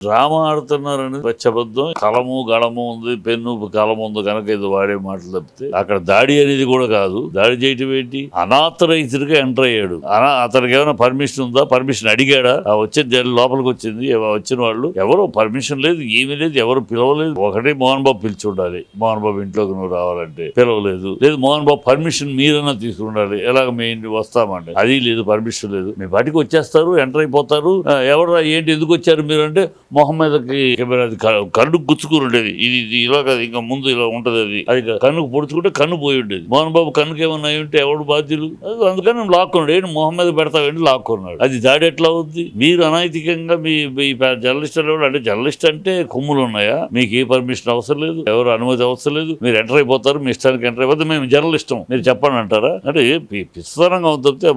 Drama ఆడుతున్నారని పచ్చబద్ధం. కలము గళము ఉంది, pen కలము ఉంది కనుక ఇది వాడే మాటలు తప్పితే అక్కడ దాడి అనేది కూడా కాదు. దాడి చేయటం ఏంటి? అనాథరైతుడిగా ఎంటర్ అయ్యాడు. అతనికి ఏమైనా పర్మిషన్ ఉందా? పర్మిషన్ అడిగాడా? వచ్చే లోపలికి వచ్చింది వచ్చిన వాళ్ళు ఎవరు పర్మిషన్ లేదు, ఏమీ లేదు, ఎవరు పిలవలేదు. ఒకటి మోహన్ బాబు పిలిచి ఉండాలి. మోహన్ బాబు ఇంట్లోకి నువ్వు రావాలంటే పిలవలేదు. లేదు మోహన్ బాబు పర్మిషన్ మీరన్నా తీసుకుండాలి. ఎలాగ మీ ఇంటికి వస్తామంటే అది లేదు, పర్మిషన్ లేదు. మీ బయటికి వచ్చేస్తారు, ఎంటర్ అయిపోతారు. ఎవరు ఏంటి ఎందుకు వచ్చారు మీరు అంటే మొహం మీదకి కన్ను గుచ్చుకుని ఉండేది. ఇది ఇలా కాదు, ఇంకా ముందు ఇలా ఉంటది. అది కన్నుకు పొడుచుకుంటే కన్ను పోయి ఉండేది. మోహన్ బాబు కన్నుకి ఏమన్నా అయి ఉంటే ఎవడు బాధ్యులు? అందుకని లాక్కున్నాడు. ఏంటి మొహం మీద పెడతావేంటి లాక్కున్నాడు. అది దాడి ఎట్లా అవుద్ది? మీరు అనైతికంగా మీ జర్నలిస్ట్ అంటే జర్నలిస్ట్ అంటే కొమ్ములు ఉన్నాయా? మీకు ఏ పర్మిషన్ అవసరం లేదు, ఎవరు అనుమతి అవసరం లేదు. మీరు ఎంటర్ అయిపోతారు, మీ ఇష్టానికి ఎంటర్ అయిపోతే మేము జర్నలిస్టం మీరు చెప్పండి అంటారా? అంటే పిస్తరంగా తప్పితే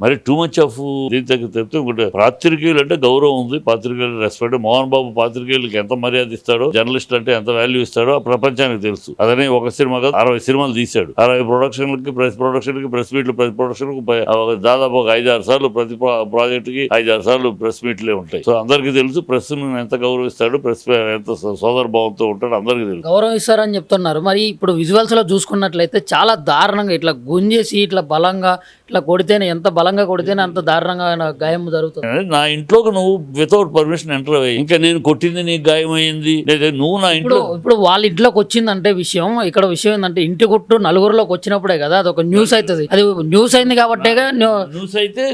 మరి టూ మచ్ ఆఫ్ దీని తప్పితే ఇంకోటి పాత్రికేయులు అంటే గౌరవం ఉంది, పాత్రికేయులు రెస్పెక్ట్. మోహన్ బాబు పాత్రికేయులకి ఎంత మర్యాద ఇస్తాడో, జర్నలిస్ట్ అంటే ఎంత వాల్యూ ఇస్తాడో ప్రపంచానికి తెలుసు. అదని ఒక సినిమా కాదు 60 సినిమాలు తీశాడు. 60 ప్రొడక్షన్లకి, ప్రెస్ ప్రొడక్షన్కి, ప్రెస్ మీట్లు, ప్రతి ప్రొడక్షన్కి దాదాపు ఒక 5-6 సార్లు ప్రతి ప్రాజెక్ట్ కి 5-6 సార్లు ప్రెస్ మీట్లే ఉంటాయి. సో అందరికీ తెలుసు ప్రెస్ ఎంత గౌరవిస్తాడు, ప్రెస్ ఎంత సోదర భావంతో ఉంటాడు అందరికీ తెలుసు. గౌరవిస్తారని చెప్తున్నారు. మరి ఇప్పుడు విజువల్స్ లో చూసుకున్నట్లయితే చాలా దారుణంగా ఇట్లా గుంజేసి ఇట్లా బలంగా ఇట్లా కొడితేనే, ఎంత బలంగా కొడితేనే అంత దారుణంగా గాయం జరుగుతుంది. నా ఇంట్లోకి నువ్వు వితౌట్ పర్మిషన్ ఎంటర్ అయ్యి ఇంకా నేను కొట్టింది నీకు గాయం అయ్యింది లేదా నువ్వు నా ఇంట్లో ఇప్పుడు వాళ్ళ ఇంట్లోకి వచ్చిందంటే విషయం, ఇక్కడ విషయం ఏంటంటే ఇంటి కొట్టు నలుగురులోకి వచ్చినప్పుడే కదా అది ఒక న్యూస్ అవుతుంది. అది న్యూస్ అయింది కాబట్టి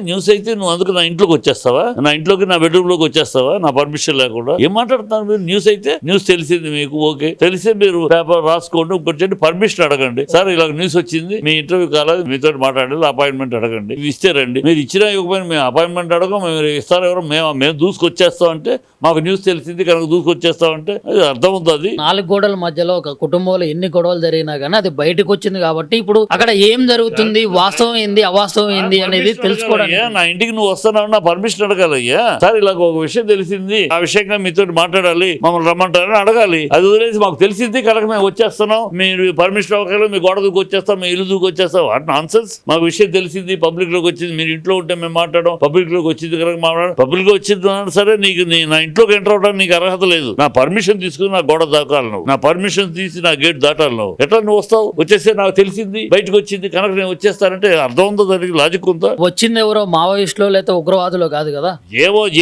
న్యూస్ అయితే నువ్వు అందుకు నా ఇంట్లోకి వచ్చేస్తావా? నా ఇంట్లోకి నా బెడ్రూమ్ లోకి వచ్చేస్తావా నా పర్మిషన్ లేకుండా? ఏం మాట్లాడుతున్నారు మీరు? న్యూస్ అయితే న్యూస్ తెలిసింది మీకు, ఓకే, తెలిసే మీరు పేపర్ రాసుకోండి, ఇంకొంచెం పర్మిషన్ అడగండి. సార్ ఇలా న్యూస్ వచ్చింది, మీ ఇంటర్వ్యూ కాలేదు, మీతో మాట్లాడాలి, అపాయింట్మెంట్ అడగండి. ఇవి ఇస్తారండి. మీరు ఇచ్చినా ఇవ్వకపోయినా మేము అపాయింట్మెంట్ అడగం, మేము ఇస్తారు ఎవరు, మేము దూసుకొచ్చేస్తాం అంటే మాకు న్యూస్ తెలిసింది కనుక దూసుకొచ్చేస్తాం అంటే అది అర్థం అవుతుంది. 4 గోడల మధ్యలో ఒక కుటుంబంలో ఎన్ని గొడవలు జరిగినా కానీ అది బయటకు వచ్చింది కాబట్టి ఇప్పుడు అక్కడ ఏం జరుగుతుంది, వాస్తవం ఏంది అవాస్తవం ఏంది అనేది తెలుసుకోవడానికి. నా ఇంటికి నువ్వు వస్తున్నావు, నా పర్మిషన్ అడగాలయ్యా. సార్ ఇలా ఒక విషయం తెలిసింది, ఆ విషయంగా మీతో మాట్లాడాలి, మమ్మల్ని రమ్మంటారని అడగాలి. అది వదిలేసి మాకు తెలిసింది కనుక మేము వచ్చేస్తున్నాం, మీరు పర్మిషన్ అవ్వగలరు, మీ గోడ దూకి వచ్చేస్తాం, మీ ఇల్లు దూకి వచ్చేస్తాం అంటే నాన్సెన్స్. మాకు విషయం తెలిసింది, పబ్లిక్ లోకి వచ్చింది, మీరు ఇంట్లో ఉంటే మేము మాట్లాడడం, పబ్లిక్ లోకి వచ్చింది కనుక మాట్లాడడం. పబ్లిక్ లో వచ్చింది సరే, నీకు నా ఇంట్లోకి ఎంటర్ అవడానికి నీకు అర్హత లేదు. నా పర్మిషన్ తీసుకుని నా గోడ దాటాలి నువ్వు, నా పర్మిషన్ తీసి నా గేట్ దాటాలి నువ్వు. ఎట్లా నువ్వు వస్తావు? వచ్చేస్తే నాకు తెలిసింది, బయటకు వచ్చింది కనుక నేను వచ్చేస్తానంటే అర్థం ఉందో, దానికి లాజిక్ ఉందా? వచ్చింది ఎవరో మావోయిస్టులో లేకపోతే ఉగ్రవాదులు కాదు కదా,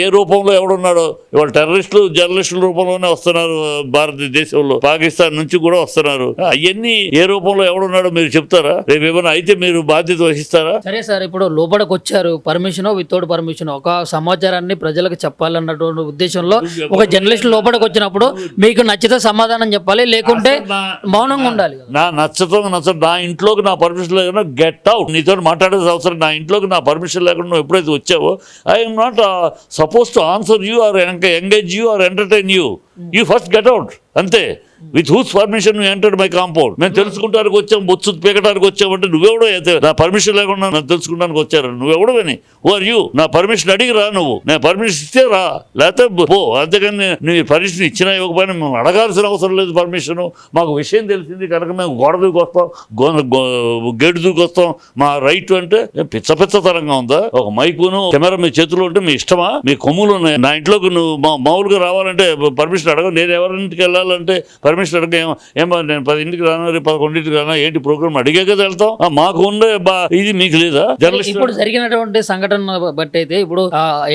ఏ రూపంలో ఎవడున్నాడో. ఇవాళ టెర్రరిస్టులు జర్నలిస్టుల రూపంలోనే వస్తున్నారు, భారతదేశంలో పాకిస్తాన్ నుంచి కూడా వస్తున్నారు. అవన్నీ ఏ రూపంలో ఎవడున్నాడో మీరు చెప్తారా? రేపు ఏమైనా అయితే మీరు బాధ్యత వహిస్తారా? సరే సార్, ఇప్పుడు లోపలికి వచ్చారు, పర్మిషన్ వితౌట్ పర్మిషన్ ఒక సమాచారాన్ని ప్రజలకు చెప్పాలన్నటువంటి ఉద్దేశంలో ఒక జర్నలిస్ట్ లోపలికి వచ్చినప్పుడు మీకు నచ్చితే సమాధానం చెప్పాలి, లేకుంటే మౌనంగా ఉండాలి. నా నచ్చడం నా ఇంట్లోకి నా పర్మిషన్ లేకుండా గెట్ అవుట్. నీతో మాట్లాడేది అవసరం. నా ఇంట్లోకి నా పర్మిషన్ లేకుండా నువ్వు ఎప్పుడైతే వచ్చావో I'm not suppose to answer you are engage you are entertain you. You first get out అంతే. With whose permission you entered my compound. మేము తెలుసుకుంటానికి వచ్చాం, బొచ్చు పీకటానికి వచ్చామంటే నువ్వెవడో అయితే నా పర్మిషన్ లేకుండా నేను తెలుసుకుంటానికి వచ్చారు. నువ్వెవడవని ఓఆర్ యూ? నా పర్మిషన్ అడిగి రా నువ్వు. నేను పర్మిషన్ ఇస్తే రా, లేకపోతే పో. అంతేకాని నీ పర్మిషన్ ఇచ్చినా ఇవ్వకపోయినా మేము అడగాల్సిన అవసరం లేదు పర్మిషన్. మాకు విషయం తెలిసింది కనుక మేము గోడ దూకి వస్తాం, గేటు దూకి వస్తాం, మా రైట్ అంటే పిచ్చతరంగా ఉందా? ఒక మైకును కెమెరా మీ చేతిలో ఉంటే మీ ఇష్టమా? మీ కొమ్ములు ఉన్నాయి. నా ఇంట్లోకి నువ్వు మామూలుగా రావాలంటే పర్మిషన్ అడగ. నేను ఎవరింటికి వెళ్ళాలంటే పర్మిషన్ అడగ. ఏమో నేను 10ంటికి రాను, 11ంటికి రానా, ఏంటి ప్రోగ్రామ్ అడిగే కదా వెళ్తాం. మాకు ఉండే ఇది మీకు లేదా? జర్నలిస్ట్ ఇప్పుడు జరిగినటువంటి సంఘటన బట్టి అయితే ఇప్పుడు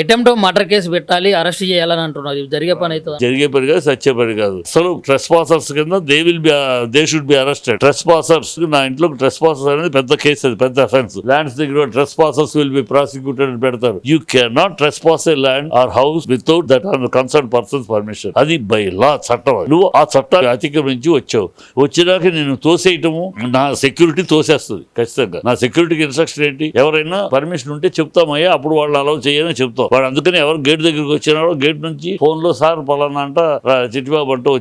అటెంప్ట్ మర్డర్ కేసు పెట్టాలి, అరెస్ట్ చేయాలని అంటున్నారు. జరిగే పని అయితే జరిగే పని కాదు, సత్య పని కాదు. అసలు ట్రెస్పాసర్స్ కింద దే షుడ్ బి అరెస్టెడ్. ట్రెస్పాసర్స్, నా ఇంట్లో ట్రెస్పాసర్స్ అనేది పెద్ద కేసు, అది పెద్ద అఫెన్స్. ల్యాండ్స్ దగ్గర ట్రెస్పాసర్స్ విల్ బి ప్రాసిక్యూటెడ్ పెడతారు. You can not trespass a land or house without that concern persons permission. అది బై లా చట్టం. నువ్వు ఆ చట్టాన్ని అతిక్రమించి వచ్చావు. వచ్చినాక నేను తోసేయటము, నా సెక్యూరిటీ తోసేస్తుంది ఖచ్చితంగా. నా సెక్యూరిటీకి ఇన్స్ట్రక్షన్ ఏంటి? ఎవరైనా పర్మిషన్ ఉంటే చెప్తామయ్యా, అప్పుడు వాళ్ళు అలౌ చేయని చెప్తాం. వాడు అందుకని ఎవరు గేట్ దగ్గరికి వచ్చినాడో గేట్ నుంచి ఫోన్ లో సార్ పలానా అంట చిట్టిబాబు అంటూ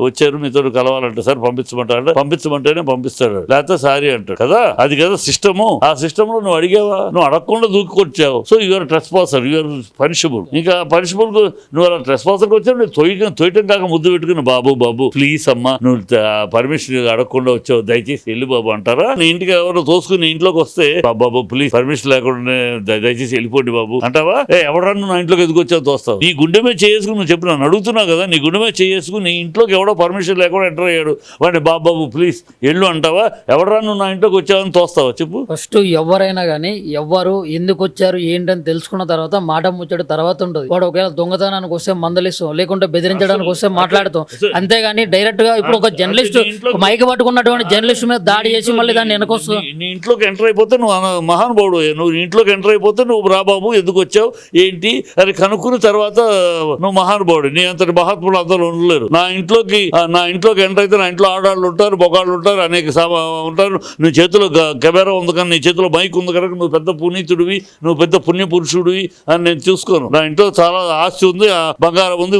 వచ్చారు మీతో కలవాలంట సార్ పంపించమంటారంట, పంపించమంటేనే పంపిస్తాడు, లేకపోతే సారీ అంటాడు కదా. అది కదా సిస్టము. ఆ సిస్టమ్ లో నువ్వు అడిగావా? నువ్వు అడగకుండా దూకొచ్చావు. So you're trespasser, you're punishable. ఇంకా పనిషబుల్ నువ్వు అలా ట్రెస్పాసర్కి వచ్చావు, తోయటం కాక ముద్దు పెట్టుకుని బాబు ప్లీజ్ అమ్మా నువ్వు పర్మిషన్ అడగకుండా వచ్చావు, దయచేసి వెళ్ళు బాబు అంటారా? నీ ఇంటికి ఎవరు తోసుకుని ఇంట్లోకి వస్తే బాబు ప్లీజ్ పర్మిషన్ లేకుండా దయచేసి వెళ్ళిపోండి బాబు అంటావా? ఎవడన్నా నువ్వు నా ఇంట్లోకి ఎదుగు వచ్చావు తోస్తావు? నీ గుండె మీద చేసుకుని నువ్వు చెప్పు, నన్ను అడుగుతున్నావు కదా, నీ గుండె మీద చేసుకుని నీ ఇంట్లోకి ఎవడో పర్మిషన్ లేకుండా ఎంటర్ అయ్యాడు, వాడిని బాబు ప్లీజ్ వెళ్ళు అంటావా? ఎవడరా నువ్వు నా ఇంట్లోకి వచ్చావని తోస్తావా చెప్పు? ఫస్ట్ ఎవరైనా కానీ ఎవరు ఎందుకు వచ్చారు ఏంటని తెలుసుకున్న తర్వాత మాట ముచ్చట తర్వాత ఉంటుంది. వాడు ఒకవేళ దొంగతనానికి వస్తే మందలిస్తాం, లేకుంటే బెదిరించడానికి వస్తే మాట్లాడతాం. అంతేగాని డైరెక్ట్ గా ఇప్పుడు ఒక జర్నలిస్ట్ మైక్ పట్టుకున్నటువంటి జర్నలిస్ట్ మీద దాడి చేసి మళ్ళీ దాన్ని వెనకొస్తూ నీ ఇంట్లోకి ఎంటర్ అయిపోతే నువ్వు మహానుభావుడు, నువ్వు ఇంట్లోకి ఎంటర్ అయిపోతే నువ్వు రా బాబు ఎందుకు వచ్చావు ఏంటి అని కనుక్కున్న తర్వాత నువ్వు మహానుభావుడు. నీ అంతటి మహాత్ములు అందరూ ఉండలేరు. నా ఇంట్లోకి ఎంటర్ అయితే నా ఇంట్లో ఆడాళ్ళు ఉంటారు, బొగాళ్ళు ఉంటారు, అనేక ఉంటారు. నీ చేతిలో కెమెరా ఉంది కానీ, నీ చేతిలో మైక్ ఉంది కనుక నువ్వు పెద్ద పునీతుడివి, నువ్వు పెద్ద పుణ్య పురుషుడివి అని నేను చూసుకోను. నా ఇంట్లో చాలా ఆస్తి ఉంది, బంగారం ఉంది,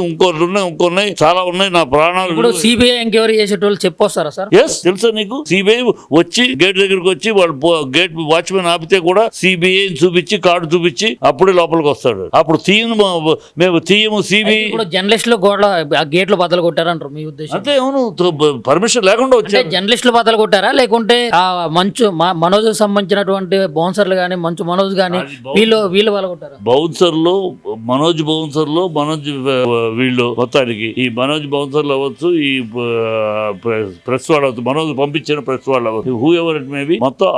ఇంకొన్నాయి చాలా ఉన్నాయి. నా ప్రాణాలు ఇప్పుడు సిబిఐ ఎంక్వైరీ చేసేటోళ్ళు చెప్పొస్తారా సార్? ఎస్ తెలుసా నీకు? సిబిఐ వచ్చి గేట్ దగ్గరికి వచ్చి వాళ్ళు గేట్ వాచ్మెన్ ఆపితే కూడా సిబిఐ చూపించి కార్డు చూపించి అప్పుడే లోపలికి వస్తాడు. అప్పుడు మేము తీయము సిబిఐ. ఇప్పుడు జర్నలిస్టులు గోడ గేట్లు బద్దలు కొట్టారంటారు మీ ఉద్దేశం? అంతే, అవును, పర్మిషన్ లేకుండా వచ్చారు. జర్నలిస్టులు బద్దలు కొట్టారా లేకుంటే ఆ మంచు మనోజ్ సంబంధించినటువంటి బౌన్సర్లు గానీ, మంచు మనోజ్ గానీ వీళ్ళు వాళ్ళు కొట్టారా? బౌన్సర్లు మనోజ్ వీళ్ళు మొత్తానికి ఈ మనోజ్ బౌన్సర్లు అవ్వచ్చు, ఈ ప్రెస్ వాళ్ళు అవ్వచ్చు, మనోజ్ పంపించిన ప్రెస్ వాళ్ళు అవ్వచ్చు, హూ ఎవర్ ఇట్ మేబీ, మొత్తం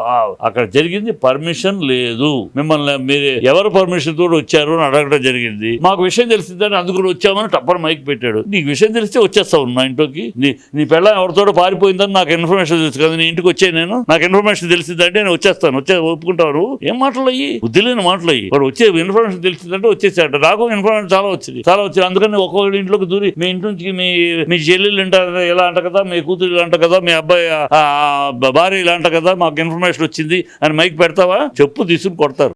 అక్కడ జరిగింది పర్మిషన్ లేదు. మిమ్మల్ని మీరు ఎవరు పర్మిషన్ తోటి వచ్చారు అని అడగడం జరిగింది. మాకు విషయం తెలిసిందని అందుకుని వచ్చామని టప్పని మైక్ పెట్టాడు. నీకు విషయం తెలిస్తే వచ్చేస్తావు నా ఇంట్లోకి. నీ పిల్ల ఎవరితో పారిపోయిందని నాకు ఇన్ఫర్మేషన్ తెలుసు కదా, నీ ఇంటికి వచ్చే నాకు ఇన్ఫర్మేషన్ తెలిసిందంటే నేను వచ్చేస్తాను. ఒప్పుకుంటారు? ఏం మాటలు అయ్యి, బుద్ధి లేని మాటలు అయ్యి. వాడు వచ్చే ఇన్ఫర్మేషన్ తెలిసిందంటే వచ్చేసాడు. నాకు ఇన్ఫర్మేషన్ చాలా వచ్చింది. అందుకని ఒక్కొక్కటి ఇంట్లోకి దూరి మీ ఇంటి నుంచి మీ చెల్లెళ్ళు ఇలా అంట కదా, మీ కూతురు ఇలా అంట కదా, మీ అబ్బాయి భార్య ఇలా అంట కదా, మాకు ఇన్ఫర్మేషన్ వచ్చింది అని మైక్ పెడతావా? చెప్పు తీసుకుని కొడతారు.